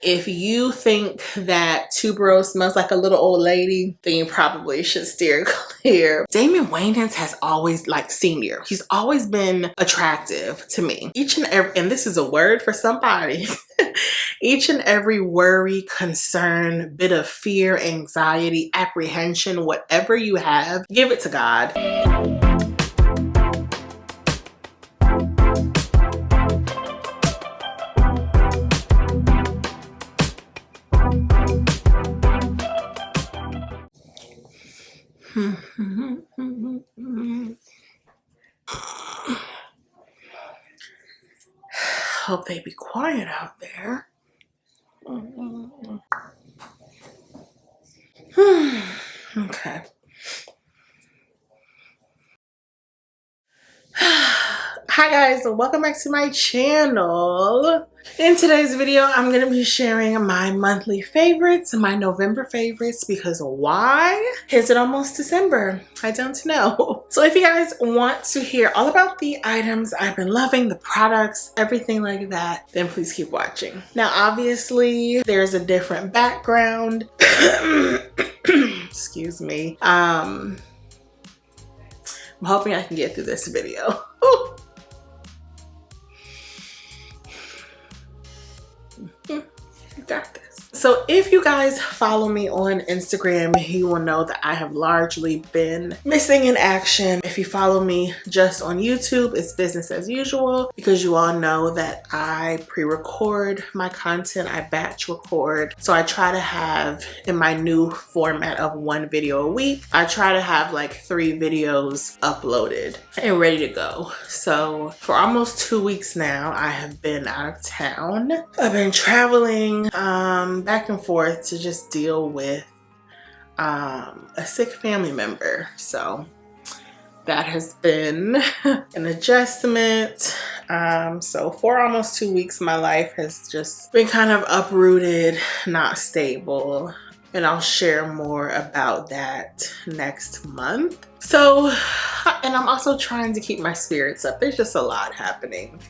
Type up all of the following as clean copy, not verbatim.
If you think that tuberose smells like a little old lady, then you probably should steer clear. Damon Wayans has always, like senior, he's always been attractive to me. Each and every, and this is a word for somebody, each and every worry, concern, bit of fear, anxiety, apprehension, whatever you have, give it to God. Hope they be quiet out there. Okay. Hi guys, and welcome back to my channel. In today's video, I'm going to be sharing my monthly favorites, my November favorites, because why? Is it almost December? I don't know. So if you guys want to hear all about the items I've been loving, the products, everything like that, then please keep watching. Now, obviously, there's a different background. Excuse me. I'm hoping I can get through this video. You got this. So if you guys follow me on Instagram, you will know that I have largely been missing in action. If you follow me just on YouTube, it's business as usual, because you all know that I pre-record my content, I batch record. So I try to have, in my new format of 1 video a week, I try to have like 3 videos uploaded and ready to go. So for almost 2 weeks now, I have been out of town. I've been traveling back and forth to just deal with a sick family member. So that has been an adjustment. So for almost 2 weeks, my life has just been kind of uprooted, not stable. And I'll share more about that next month. So, and I'm also trying to keep my spirits up. There's just a lot happening.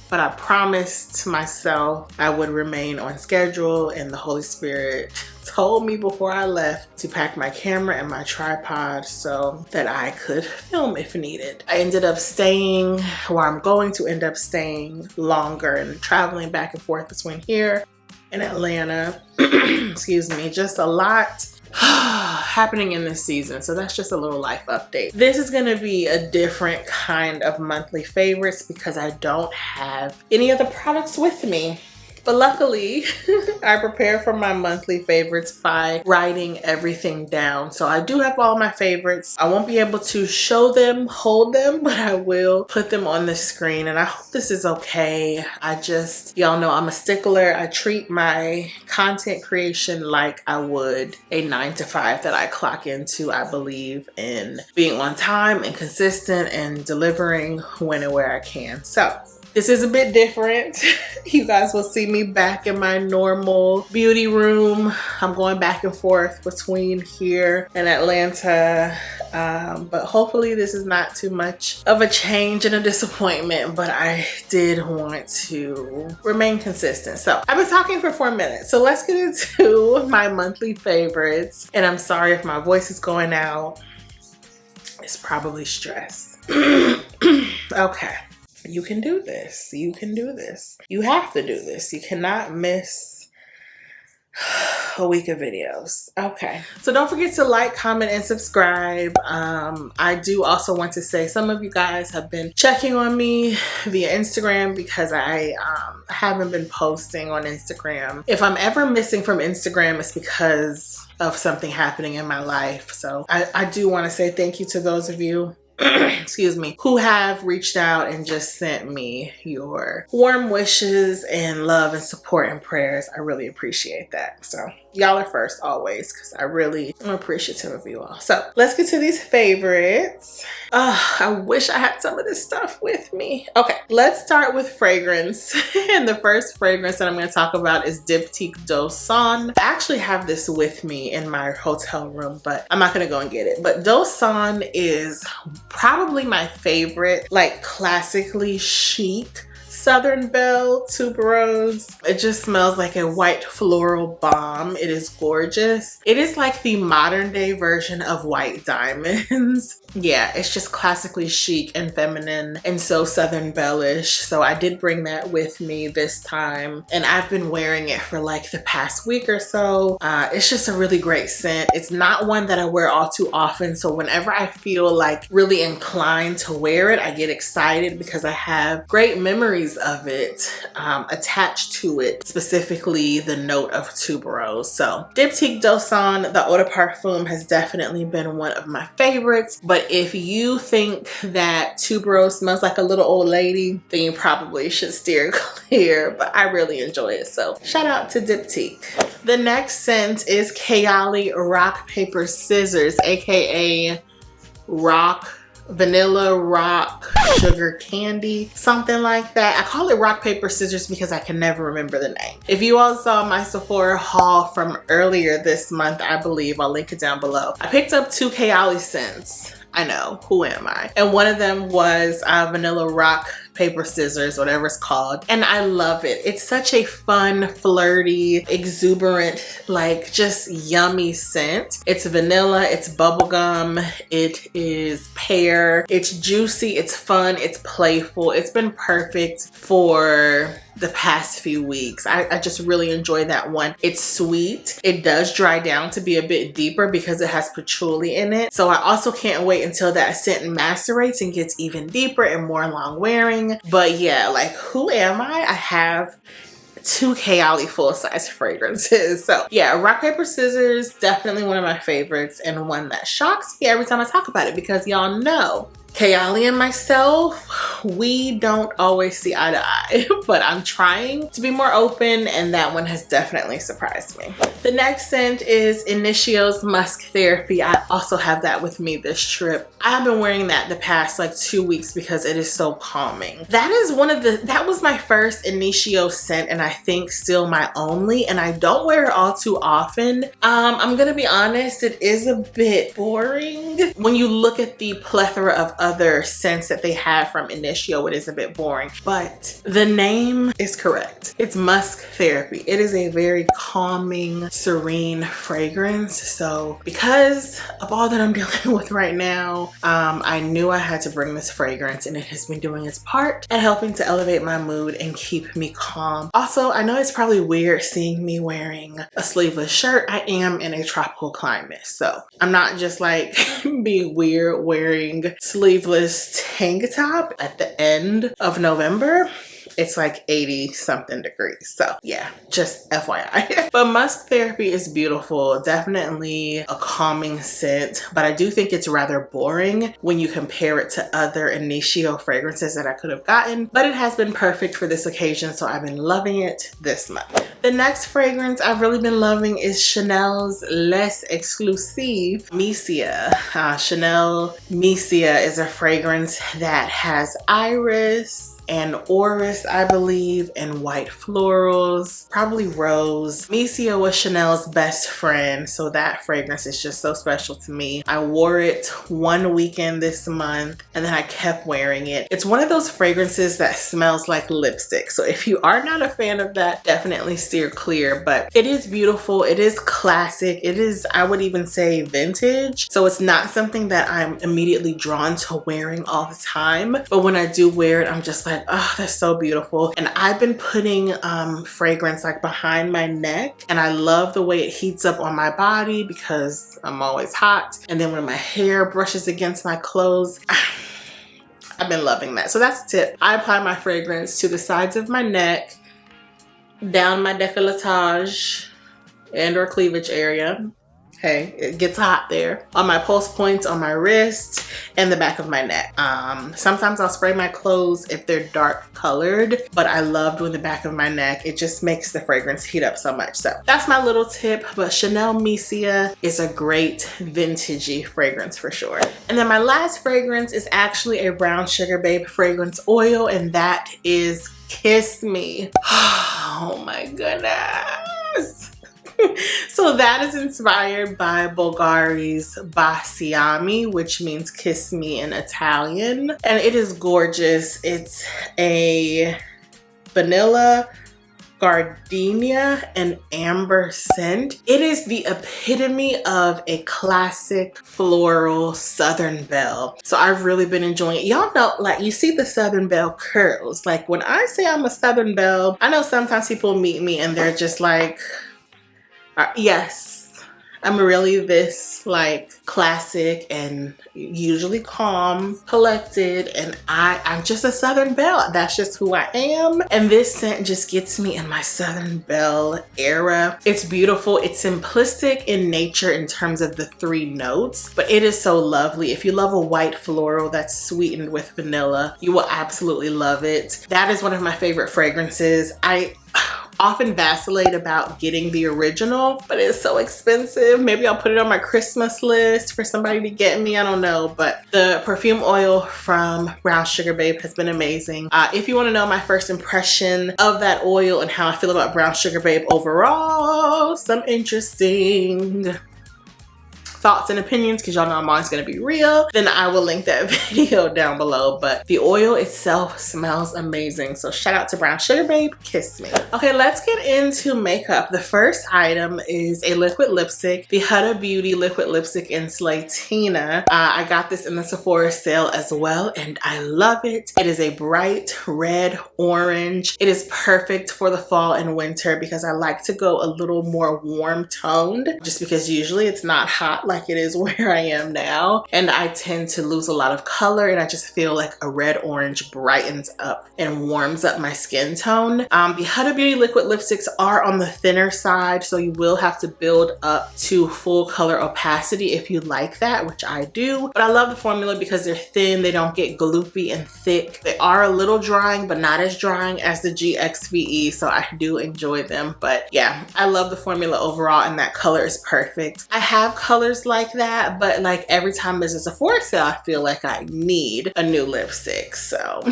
But I promised myself I would remain on schedule, and the Holy Spirit told me before I left to pack my camera and my tripod so that I could film if needed. I ended up staying, or I'm going to end up staying longer and traveling back and forth between here and Atlanta. Excuse me, just a lot happening in this season. So that's just a little life update. This is going to be a different kind of monthly favorites because I don't have any of the products with me. But luckily, I prepare for my monthly favorites by writing everything down. So I do have all my favorites. I won't be able to show them, hold them, but I will put them on the screen. And I hope this is okay. Y'all know I'm a stickler. I treat my content creation like I would a 9-to-5 that I clock into. I believe in being on time and consistent and delivering when and where I can. So this is a bit different. You guys will see me back in my normal beauty room. I'm going back and forth between here and Atlanta. But hopefully this is not too much of a change and a disappointment, but I did want to remain consistent. So I've been talking for 4 minutes. So let's get into my monthly favorites. And I'm sorry if my voice is going out. It's probably stress. Okay. You can do this. You can do this. You have to do this. You cannot miss a week of videos. Okay. So don't forget to like, comment, and subscribe. I do also want to say some of you guys have been checking on me via Instagram because I haven't been posting on Instagram. If I'm ever missing from Instagram, it's because of something happening in my life. So I do want to say thank you to those of you excuse me, who have reached out and just sent me your warm wishes and love and support and prayers. I really appreciate that. So y'all are first always, because I really am appreciative of you all. So let's get to these favorites. I wish I had some of this stuff with me. Okay, let's start with fragrance. And the first fragrance that I'm going to talk about is Dipti Doan. I actually have this with me in my hotel room, but I'm not going to go and get it. But Doan is probably my favorite, like classically chic Southern Belle Tuberose. It just smells like a white floral balm. It is gorgeous. It is like the modern day version of White Diamonds. Yeah, it's just classically chic and feminine and so Southern Belle-ish. So I did bring that with me this time, and I've been wearing it for like the past week or so. It's just a really great scent. It's not one that I wear all too often, so whenever I feel like really inclined to wear it, I get excited because I have great memories of it attached to it, specifically the note of tuberose. So Dipti Doan, the eau de parfum, has definitely been one of my favorites, but if you think that tuberose smells like a little old lady, then you probably should steer clear, but I really enjoy it. So shout out to Dipti. The next scent is KeikoBeauty Rock Paper Scissors, aka Vanilla Rock Sugar Candy, something like that. I call it Rock Paper Scissors because I can never remember the name. If you all saw my Sephora haul from earlier this month, I believe, I'll link it down below. I picked up 2 KeikoBeauty scents. I know, who am I? And one of them was Vanilla Rock Paper Scissors, whatever it's called, and I love it. It's such a fun, flirty, exuberant, like just yummy scent. It's vanilla, it's bubblegum, it is pear, it's juicy, it's fun, it's playful. It's been perfect for the past few weeks. I just really enjoy that one. It's sweet. It does dry down to be a bit deeper because it has patchouli in it. So I also can't wait until that scent macerates and gets even deeper and more long wearing. But yeah, like, who am I? I have 2 KeikoBeauty full-size fragrances. So yeah, Rock Paper Scissors, definitely one of my favorites, and one that shocks me every time I talk about it because y'all know KeikoBeauty and myself, we don't always see eye to eye, but I'm trying to be more open, and that one has definitely surprised me. The next scent is Initio's Musk Therapy. I also have that with me this trip. I've been wearing that the past like 2 weeks because it is so calming. That was my first Initio scent, and I think still my only, and I don't wear it all too often. I'm gonna be honest, it is a bit boring. When you look at the plethora of other scents that they have from Initio, it is a bit boring, but the name is correct. It's Musk Therapy. It is a very calming, serene fragrance. So because of all that I'm dealing with right now, I knew I had to bring this fragrance, and it has been doing its part at helping to elevate my mood and keep me calm. Also, I know it's probably weird seeing me wearing a sleeveless shirt. I am in a tropical climate, so I'm not just like being weird wearing sleeveless tank top at the end of November. It's like 80 something degrees. So yeah, just FYI. But Musk Therapy is beautiful. Definitely a calming scent, but I do think it's rather boring when you compare it to other Initio fragrances that I could have gotten, but it has been perfect for this occasion, so I've been loving it this month. The next fragrance I've really been loving is Chanel's Les Exclusive Misia. Chanel Misia is a fragrance that has iris and orris, I believe, and white florals, probably rose. Misia was Chanel's best friend, so that fragrance is just so special to me. I wore it one weekend this month, and then I kept wearing it. It's one of those fragrances that smells like lipstick, so if you are not a fan of that, definitely steer clear, but it is beautiful. It is classic. It is, I would even say, vintage, so it's not something that I'm immediately drawn to wearing all the time, but when I do wear it, I'm just like, oh, that's so beautiful. And I've been putting fragrance like behind my neck, and I love the way it heats up on my body because I'm always hot, and then when my hair brushes against my clothes, I've been loving that. So that's a tip. I apply my fragrance to the sides of my neck, down my décolletage and or cleavage area. Okay, it gets hot there. On my pulse points, on my wrist, and the back of my neck. Sometimes I'll spray my clothes if they're dark colored, but I love doing the back of my neck. It just makes the fragrance heat up so much. So that's my little tip, but Chanel Misia is a great vintagey fragrance for sure. And then my last fragrance is actually a Brown Sugar Babe fragrance oil, and that is Kiss Me. Oh my goodness. So that is inspired by Bulgari's Baciami, which means kiss me in Italian, and it is gorgeous. It's a vanilla, gardenia, and amber scent. It is the epitome of a classic floral Southern Belle. So I've really been enjoying it. Y'all know, like, you see the Southern Belle curls. Like, when I say I'm a Southern Belle, I know sometimes people meet me and they're just like, yes, I'm really this like classic and usually calm, collected, and I'm just a Southern Belle. That's just who I am. And this scent just gets me in my Southern Belle era. It's beautiful. It's simplistic in nature in terms of the 3 notes, but it is so lovely. If you love a white floral that's sweetened with vanilla, you will absolutely love it. That is one of my favorite fragrances. I often vacillate about getting the original, but it's so expensive. Maybe I'll put it on my Christmas list for somebody to get me, I don't know. But the perfume oil from Brown Sugar Babe has been amazing. If you want to know my first impression of that oil and how I feel about Brown Sugar Babe overall, some interesting thoughts and opinions, because y'all know I'm always going to be real, then I will link that video down below. But the oil itself smells amazing. So shout out to Brown Sugar Babe, kiss me. Okay, let's get into makeup. The first item is a liquid lipstick, the Huda Beauty liquid lipstick in Slatina. I got this in the Sephora sale as well, and I love it. It is a bright red orange. It is perfect for the fall and winter because I like to go a little more warm toned, just because usually it's not hot like it is where I am now, and I tend to lose a lot of color, and I just feel like a red orange brightens up and warms up my skin tone. The Huda Beauty liquid lipsticks are on the thinner side, so you will have to build up to full color opacity if you like that, which I do. But I love the formula because they're thin, they don't get gloopy and thick. They are a little drying, but not as drying as the GXVE, so I do enjoy them. But yeah, I love the formula overall, and that color is perfect. I have colors like that, but like every time there's a Sephora sale, I feel like I need a new lipstick. So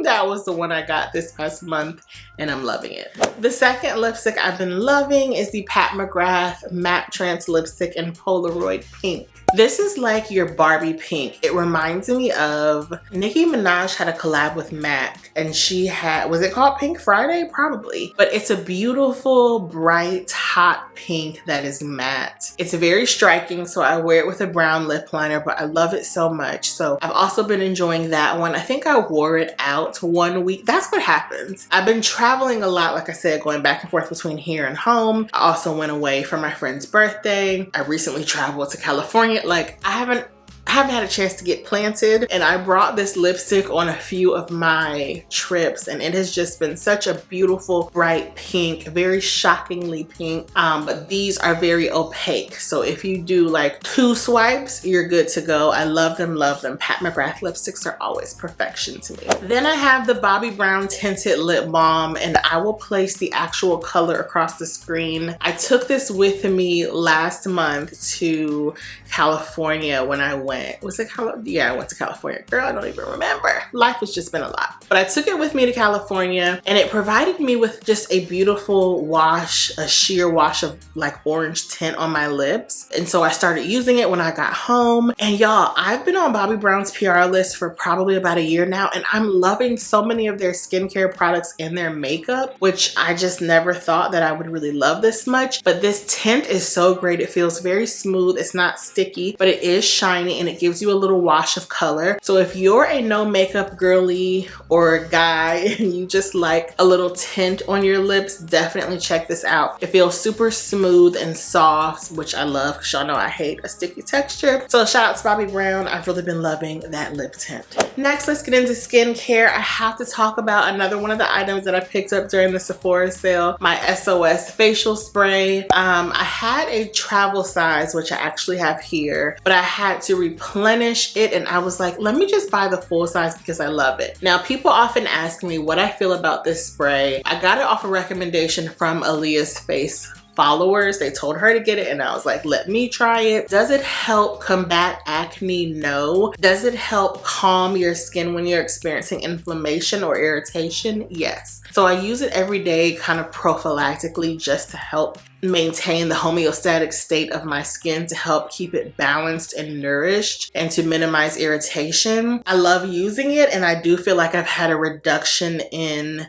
that was the one I got this past month, and I'm loving it. The second lipstick I've been loving is the Pat McGrath Matte Trance Lipstick in Polaroid Pink. This is like your Barbie pink. It reminds me of Nicki Minaj had a collab with MAC, and she had, was it called Pink Friday? Probably. But it's a beautiful, bright, hot pink that is matte. It's very striking, so I wear it with a brown lip liner, but I love it so much. So I've also been enjoying that one. I think I wore it out 1 week. That's what happens. I've been traveling a lot, like I said, going back and forth between here and home. I also went away for my friend's birthday. I recently traveled to California. Like, I haven't had a chance to get planted, and I brought this lipstick on a few of my trips, and it has just been such a beautiful bright pink, very shockingly pink. But these are very opaque, so if you do like 2 swipes, you're good to go. I love them, love them. Pat McGrath lipsticks are always perfection to me. Then I have the Bobbi Brown tinted lip balm, and I will place the actual color across the screen. I took this with me last month to California when I went. Was it California? Yeah, I went to California. Girl, I don't even remember. Life has just been a lot. But I took it with me to California, and it provided me with just a beautiful wash, a sheer wash of like orange tint on my lips. And so I started using it when I got home. And y'all, I've been on Bobbi Brown's PR list for probably about a year now, and I'm loving so many of their skincare products and their makeup, which I just never thought that I would really love this much. But this tint is so great. It feels very smooth. It's not sticky, but it is shiny, and it gives you a little wash of color. So if you're a no makeup girly or a guy and you just like a little tint on your lips, definitely check this out. It feels super smooth and soft, which I love because y'all know I hate a sticky texture. So shout out to Bobbi Brown. I've really been loving that lip tint. Next, let's get into skincare. I have to talk about another one of the items that I picked up during the Sephora sale, my SOS Facial Spray. I had a travel size, which I actually have here, but I had to replenish it, and I was like, let me just buy the full size because I love it. Now, people often ask me what I feel about this spray. I got it off a recommendation from Aaliyah's Face followers. They told her to get it, and I was like, let me try it. Does it help combat acne? No. Does it help calm your skin when you're experiencing inflammation or irritation? Yes. So I use it every day, kind of prophylactically, just to help maintain the homeostatic state of my skin, to help keep it balanced and nourished, and to minimize irritation. I love using it, and I do feel like I've had a reduction in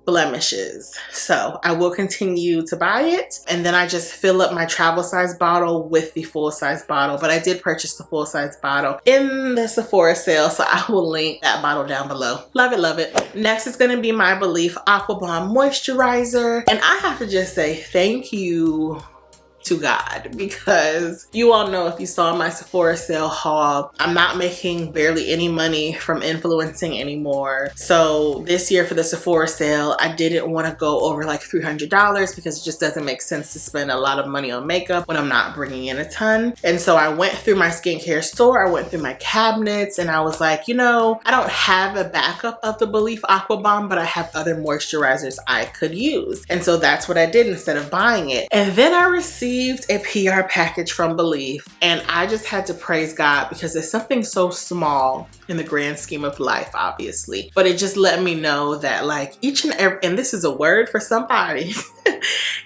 blemishes. So I will continue to buy it, and then I just fill up my travel size bottle with the full size bottle. But I did purchase the full size bottle in the Sephora sale, so I will link that bottle down below. Love it, love it. Next is going to be my Belief Aqua Bomb Moisturizer, and I have to just say thank you to God, because you all know, if you saw my Sephora sale haul, I'm not making barely any money from influencing anymore. So this year for the Sephora sale, I didn't want to go over like $300 because it just doesn't make sense to spend a lot of money on makeup when I'm not bringing in a ton. And so I went through my skincare store, I went through my cabinets, and I was like, you know, I don't have a backup of the Belief Aqua Bomb, but I have other moisturizers I could use. And so that's what I did instead of buying it. And then I received a PR package from Belief, and I just had to praise God, because it's something so small in the grand scheme of life, obviously, but it just let me know that like each and every, and this is a word for somebody,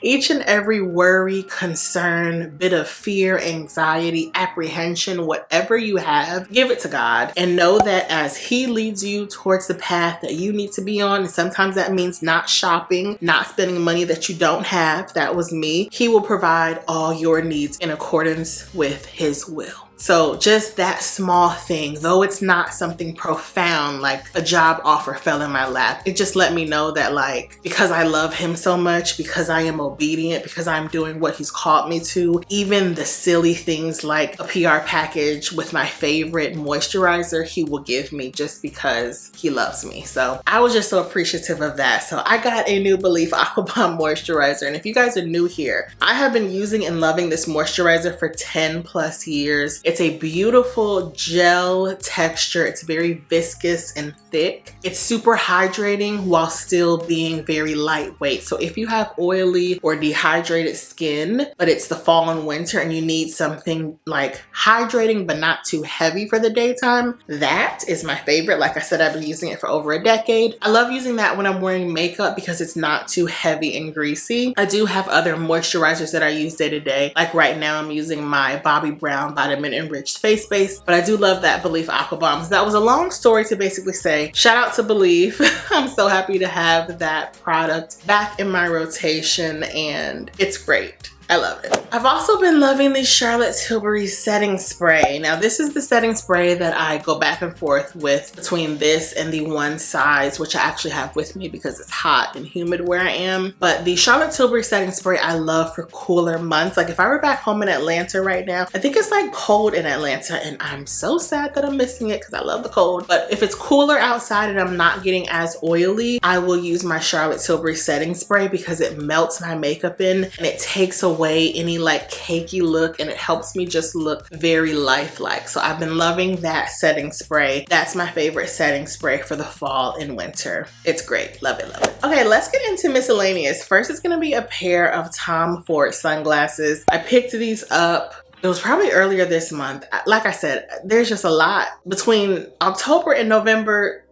each and every worry, concern, bit of fear, anxiety, apprehension, whatever you have, give it to God and know that as He leads you towards the path that you need to be on, and sometimes that means not shopping, not spending money that you don't have, that was me, He will provide all your needs in accordance with His will. So just that small thing, though it's not something profound like a job offer fell in my lap, it just let me know that like, because I love Him so much, because I am obedient, because I'm doing what He's called me to, even the silly things like a PR package with my favorite moisturizer, He will give me just because He loves me. So I was just so appreciative of that. So I got a new Belief Aqua Bomb moisturizer, and if you guys are new here, I have been using and loving this moisturizer for 10 plus years. It's a beautiful gel texture. It's very viscous and thick. It's super hydrating while still being very lightweight. So if you have oily or dehydrated skin, but it's the fall and winter and you need something like hydrating but not too heavy for the daytime, that is my favorite. Like I said, I've been using it for over a decade. I love using that when I'm wearing makeup because it's not too heavy and greasy. I do have other moisturizers that I use day to day. Like right now I'm using my Bobbi Brown Vitamin Enriched Face Base, but I do love that Belief Aqua Bomb. So that was a long story to basically say shout out to Belief. I'm so happy to have that product back in my rotation, and it's great. I love it. I've also been loving the Charlotte Tilbury setting spray. Now this is the setting spray that I go back and forth with between this and the One Size, which I actually have with me because it's hot and humid where I am. But the Charlotte Tilbury setting spray I love for cooler months. Like if I were back home in Atlanta right now, I think it's like cold in Atlanta and I'm so sad that I'm missing it because I love the cold. But if it's cooler outside and I'm not getting as oily, I will use my Charlotte Tilbury setting spray because it melts my makeup in and it takes away any like cakey look, and it helps me just look very lifelike. So I've been loving that setting spray. That's my favorite setting spray for the fall and winter. It's great. Love it, love it. Okay, let's get into miscellaneous. First, it's gonna be a pair of Tom Ford sunglasses. I picked these up. It was probably earlier this month. Like I said, there's just a lot. Between October and November,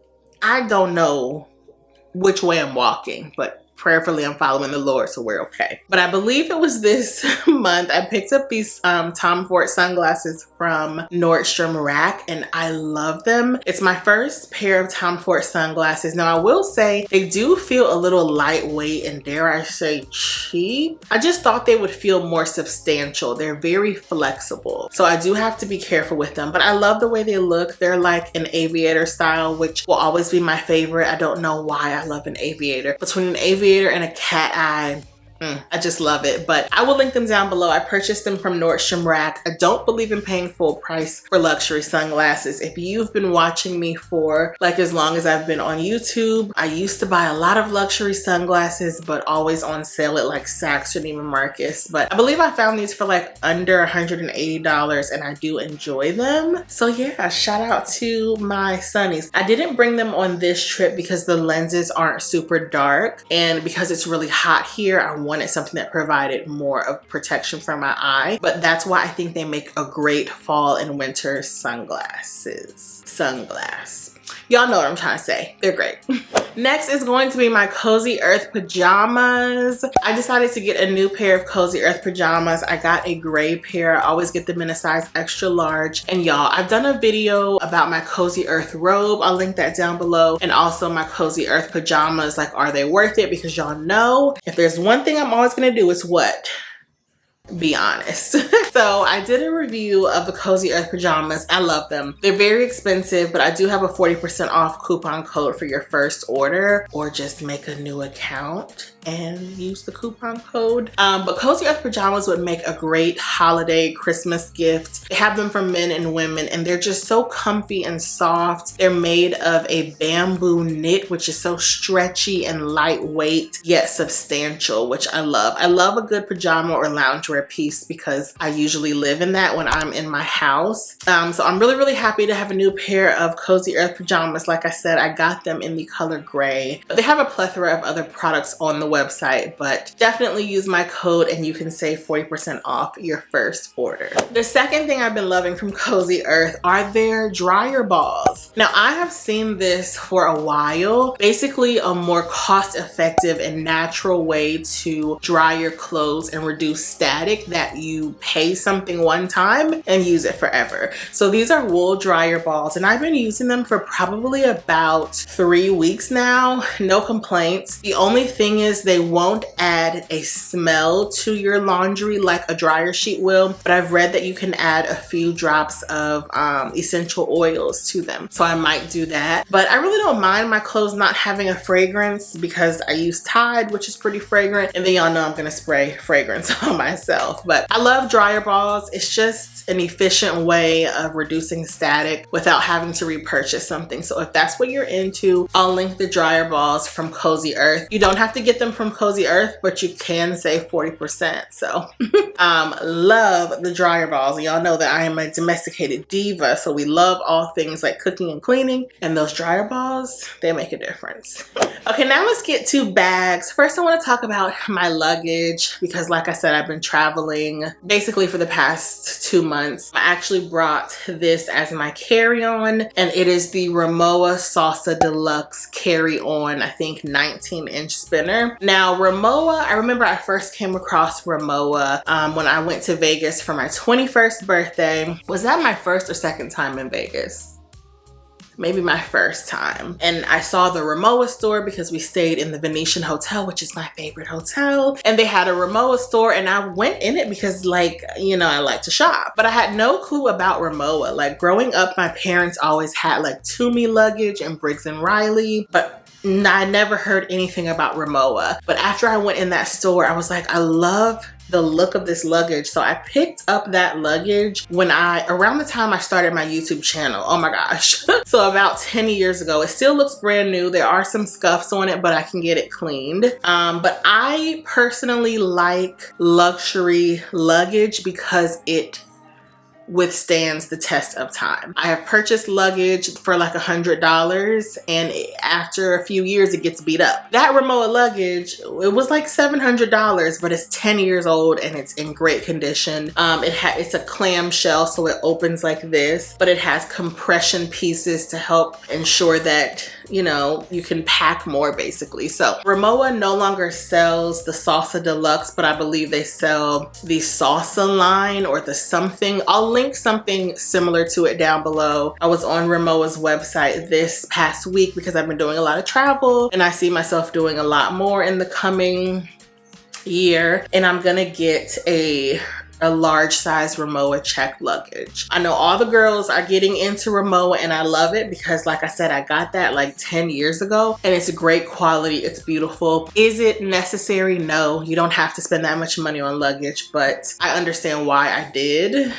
I don't know which way I'm walking, but prayerfully I'm following the Lord, so we're okay. But I believe it was this month I picked up these Tom Ford sunglasses from Nordstrom Rack, and I love them. It's my first pair of Tom Ford sunglasses. Now I will say they do feel a little lightweight and, dare I say, cheap. I just thought they would feel more substantial. They're very flexible, so I do have to be careful with them, but I love the way they look. They're like an aviator style, which will always be my favorite. I don't know why I love an aviator. Between an aviator and a cat eye, I just love it. But I will link them down below. I purchased them from Nordstrom Rack. I don't believe in paying full price for luxury sunglasses. If you've been watching me for like as long as I've been on YouTube, I used to buy a lot of luxury sunglasses, but always on sale at like Saks or Neiman Marcus. But I believe I found these for like under $180 and I do enjoy them. So yeah, shout out to my sunnies. I didn't bring them on this trip because the lenses aren't super dark, and because it's really hot here, I wanted something that provided more of protection for my eye. But that's why I think they make a great fall and winter sunglasses. Y'all know what I'm trying to say. They're great. Next is going to be my Cozy Earth pajamas. I decided to get a new pair of Cozy Earth pajamas. I got a gray pair. I always get them in a size extra large. And y'all, I've done a video about my Cozy Earth robe. I'll link that down below. And also my Cozy Earth pajamas. Like, are they worth it? Because y'all know if there's one thing I'm always gonna do, it's what? Be honest. So I did a review of the Cozy Earth pajamas. I love them. They're very expensive, but I do have a 40% off coupon code for your first order, or just make a new account and use the coupon code. But Cozy Earth pajamas would make a great holiday Christmas gift. They have them for men and women, and they're just so comfy and soft. They're made of a bamboo knit, which is so stretchy and lightweight yet substantial, which I love. I love a good pajama or loungewear piece because I usually live in that when I'm in my house. So I'm really, really happy to have a new pair of Cozy Earth pajamas. Like I said, I got them in the color gray, but they have a plethora of other products on the website, but definitely use my code and you can save 40% off your first order. The second thing I've been loving from Cozy Earth are their dryer balls. Now, I have seen this for a while. Basically, a more cost-effective and natural way to dry your clothes and reduce static that you pay something one time and use it forever. So these are wool dryer balls, and I've been using them for probably about 3 weeks now. No complaints. The only thing is they won't add a smell to your laundry like a dryer sheet will, but I've read that you can add a few drops of essential oils to them. So I might do that, but I really don't mind my clothes not having a fragrance because I use Tide, which is pretty fragrant, and then y'all know I'm gonna spray fragrance on myself. But I love dryer balls. It's just an efficient way of reducing static without having to repurchase something. So if that's what you're into, I'll link the dryer balls from Cozy Earth. You don't have to get them from Cozy Earth, but you can save 40%. So love the dryer balls. Y'all know that I am a domesticated diva, so we love all things like cooking and cleaning, and those dryer balls, they make a difference. Okay, now let's get to bags. First, I want to talk about my luggage because, like I said, I've been traveling basically for the past 2 months. I actually brought this as my carry-on, and it is the Ramoa Salsa Deluxe carry-on, I think 19-inch spinner. Now, Ramoa, I remember I first came across Ramoa when I went to Vegas for my 21st birthday. Was that my first or second time in Vegas? Maybe my first time. And I saw the Ramoa store because we stayed in the Venetian Hotel, which is my favorite hotel. And they had a Ramoa store, and I went in it because, like, you know, I like to shop. But I had no clue about Ramoa. Like, growing up, my parents always had like Toomey luggage and Briggs and Riley, but I never heard anything about Ramoa. But after I went in that store, I was like, I love the look of this luggage. So I picked up that luggage around the time I started my YouTube channel. Oh my gosh. So about 10 years ago. It still looks brand new. There are some scuffs on it, but I can get it cleaned. But I personally like luxury luggage because it withstands the test of time. I have purchased luggage for like $100, and after a few years it gets beat up. That Ramoa luggage, it was like $700, but it's 10 years old and it's in great condition. It's a clamshell, so it opens like this, but it has compression pieces to help ensure that, you know, you can pack more basically. So Ramoa no longer sells the Salsa Deluxe, but I believe they sell the Salsa line or the something. I'll link something similar to it down below. I was on Ramoa's website this past week because I've been doing a lot of travel, and I see myself doing a lot more in the coming year, and I'm gonna get a large size Ramoa check luggage. I know all the girls are getting into Ramoa, and I love it because, like I said, I got that like 10 years ago, and it's great quality. It's beautiful. Is it necessary? No, you don't have to spend that much money on luggage, but I understand why I did.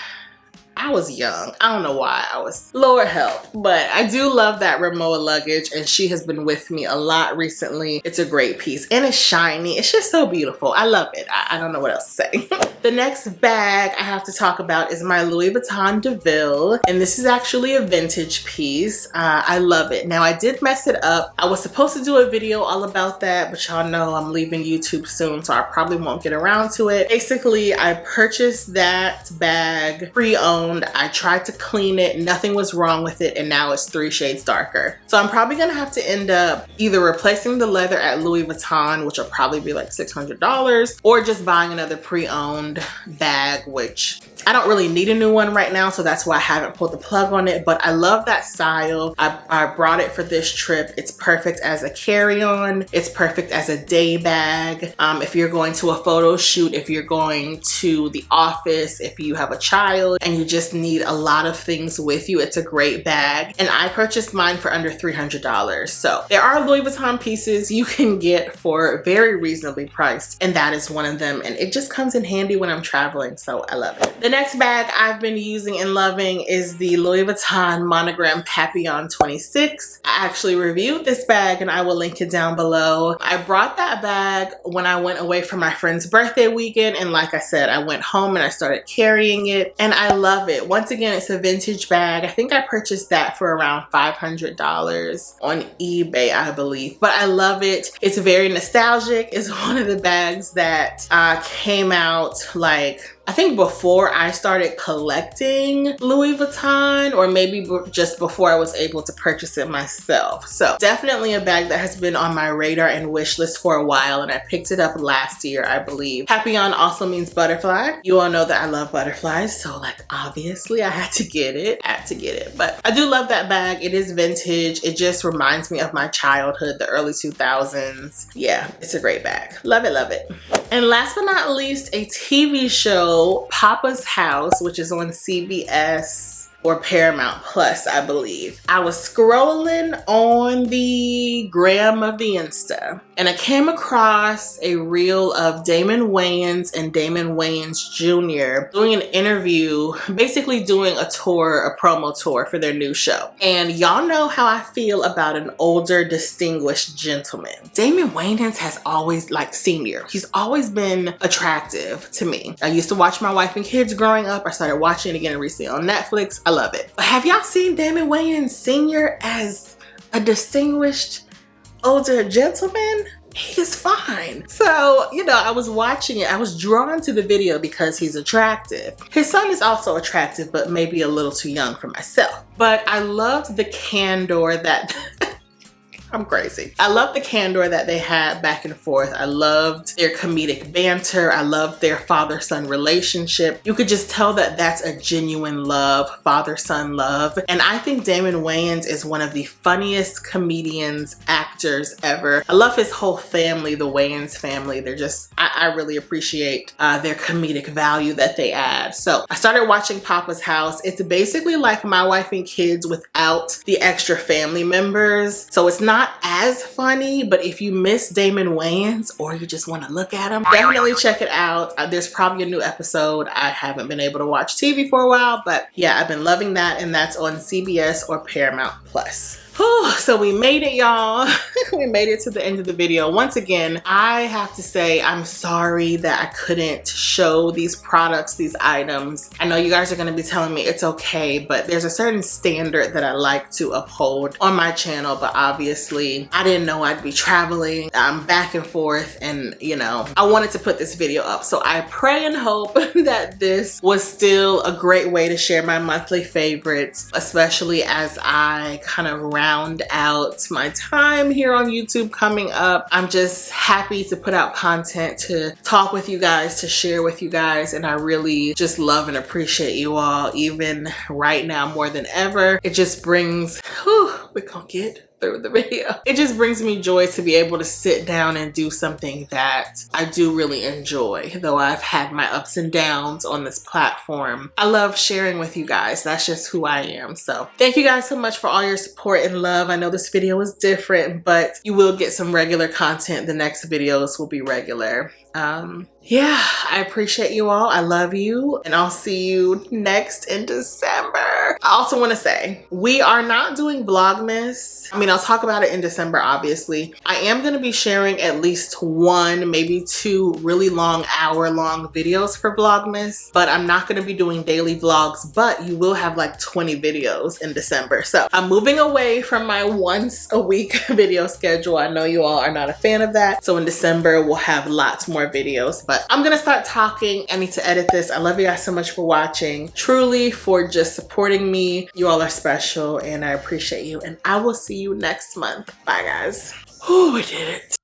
I was young. I don't know why I was, Lord help. But I do love that Ramoa luggage, and she has been with me a lot recently. It's a great piece, and it's shiny. It's just so beautiful. I love it. I don't know what else to say. The next bag I have to talk about is my Louis Vuitton Deville, and this is actually a vintage piece. I love it. Now, I did mess it up. I was supposed to do a video all about that, but y'all know I'm leaving YouTube soon, so I probably won't get around to it. Basically, I purchased that bag pre-owned pre-owned. I tried to clean it, nothing was wrong with it, and now it's 3 shades darker. So I'm probably gonna have to end up either replacing the leather at Louis Vuitton, which will probably be like $600, or just buying another pre-owned bag, which I don't really need a new one right now, so that's why I haven't pulled the plug on it. But I love that style. I brought it for this trip. It's perfect as a carry-on. It's perfect as a day bag. If you're going to a photo shoot, if you're going to the office, if you have a child and you just need a lot of things with you, it's a great bag. And I purchased mine for under $300. So there are Louis Vuitton pieces you can get for very reasonably priced, and that is one of them. And it just comes in handy when I'm traveling, so I love it. The next bag I've been using and loving is the Louis Vuitton Monogram Papillon 26. I actually reviewed this bag and I will link it down below. I brought that bag when I went away for my friend's birthday weekend, and like I said, I went home and I started carrying it, and I love it. Once again, it's a vintage bag. I think I purchased that for around $500 on eBay, I believe, but I love it. It's very nostalgic. It's one of the bags that came out like, I think before I started collecting Louis Vuitton, or maybe just before I was able to purchase it myself. So definitely a bag that has been on my radar and wish list for a while, and I picked it up last year, I believe. Papillon also means butterfly. You all know that I love butterflies, so like obviously I had to get it. But I do love that bag. It is vintage. It just reminds me of my childhood, the early 2000s. Yeah, it's a great bag. Love it, love it. And last but not least, a TV show, Poppa's House, which is on CBS or Paramount Plus, I believe. I was scrolling on the gram of the Insta, and I came across a reel of Damon Wayans and Damon Wayans Jr. doing an interview, basically doing a tour, a promo tour for their new show. And y'all know how I feel about an older, distinguished gentleman. Damon Wayans has always, like senior, he's always been attractive to me. I used to watch My Wife and Kids growing up. I started watching it again recently on Netflix. I love it. But have y'all seen Damon Wayans Sr. as a distinguished older gentleman? He is fine. So, you know, I was watching it. I was drawn to the video because he's attractive. His son is also attractive, but maybe a little too young for myself. But I loved the candor that I'm crazy. I love the candor that they had back and forth. I loved their comedic banter. I loved their father-son relationship. You could just tell that that's a genuine love, father-son love. And I think Damon Wayans is one of the funniest comedians, actors ever. I love his whole family, the Wayans family. They're just, I really appreciate their comedic value that they add. So I started watching Poppa's House. It's basically like My Wife and Kids without the extra family members. So it's not as funny, but if you miss Damon Wayans or you just want to look at him, definitely check it out. There's probably a new episode. I haven't been able to watch TV for a while, but yeah, I've been loving that, and that's on CBS or Paramount Plus. Whew, so we made it, y'all. We made it to the end of the video. Once again, I have to say I'm sorry that I couldn't show these products, these items. I know you guys are going to be telling me it's okay, but there's a certain standard that I like to uphold on my channel, but obviously I didn't know I'd be traveling back and forth, and you know, I wanted to put this video up. So I pray and hope that this was still a great way to share my monthly favorites, especially as I kind of round out my time here on YouTube coming up. I'm just happy to put out content, to talk with you guys, to share with you guys, and I really just love and appreciate you all, even right now more than ever. It just brings, we're gonna get through the video. It just brings me joy to be able to sit down and do something that I do really enjoy, though I've had my ups and downs on this platform. I love sharing with you guys. That's just who I am. So thank you guys so much for all your support and love. I know this video was different, but you will get some regular content. The next videos will be regular. Yeah, I appreciate you all. I love you, and I'll see you next in December. I also want to say we are not doing Vlogmas. I mean, I'll talk about it in December, obviously. I am going to be sharing at least one, maybe two really long, hour-long videos for Vlogmas, but I'm not going to be doing daily vlogs, but you will have like 20 videos in December. So I'm moving away from my once a week video schedule. I know you all are not a fan of that. So in December, we'll have lots more videos, but I'm going to start talking. I need to edit this. I love you guys so much for watching. Truly, for just supporting me. You all are special and I appreciate you, and I will see you next month. Bye guys. Oh, we did it.